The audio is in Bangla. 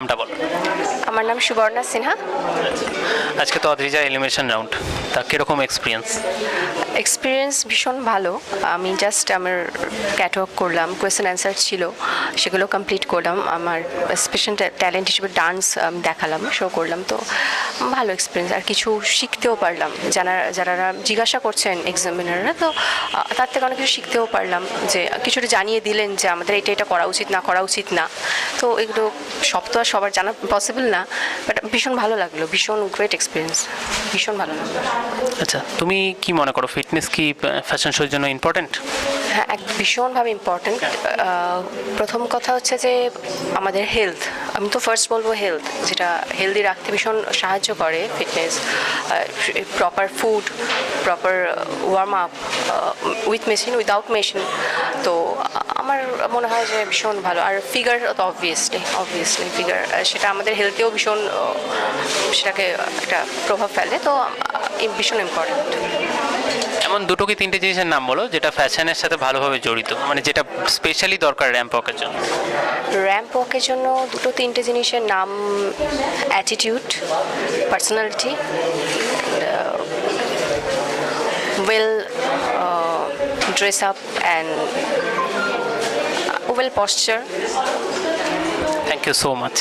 নামটা বলো। আমার নাম সুবর্ণা সিনহা। আজকে তো অদ্রিজা এলিমিনেশন রাউন্ড, তা কিরকম এক্সপিরিয়েন্স ভীষণ ভালো। আমি জাস্ট আমার ক্যাটওয়াক করলাম, কোয়েশ্চেন অ্যান্সার ছিল, সেগুলো কমপ্লিট করলাম। আমার স্পেশাল ট্যালেন্ট হিসেবে ডান্স দেখালাম, শো করলাম। তো ভালো এক্সপিরিয়েন্স, আর কিছু শিখতেও পারলাম। যারা জিজ্ঞাসা করছেন এক্সামিনাররা, তো তার থেকে অনেক কিছু শিখতেও পারলাম, যে কিছুটা জানিয়ে দিলেন যে আমাদের এটা করা উচিত না। তো এগুলো সব তো আর সবার জানা পসিবল না, বাট ভীষণ ভালো লাগলো, ভীষণ গ্রেট এক্সপিরিয়েন্স, ভীষণ ভালো লাগলো। আচ্ছা, তুমি কি মনে করো ফিটনেস কি ফ্যাশন শোর জন্য ইম্পর্টেন্ট? হ্যাঁ, ভীষণভাবে ইম্পর্ট্যান্ট। প্রথম কথা হচ্ছে যে আমাদের হেলথ, আমি তো ফার্স্ট বলবো হেলথ, যেটা হেলদি রাখতে ভীষণ সাহায্য করে fitness. Proper food, proper warm up, with machine, without machine. তো আমার মনে হয় যে ভীষণ ভালো। আর ফিগার তো অবভিয়াসলি ফিগার, সেটা আমাদের হেলথেও ভীষণ, সেটাকে একটা প্রভাব ফেলে। তো ভীষণ ইম্পর্ট্যান্ট। এমন দুটো কি তিনটে জিনিসের নাম বলো যেটা ফ্যাশনের সাথে ভালোভাবে জড়িত, মানে যেটা স্পেশালি দরকার র্যাম্প ওয়াকের জন্য। র্যাম্প ওয়াকের জন্য দুটো তিনটে জিনিসের নাম: attitude, personality, well dress up and well posture. Thank you so much.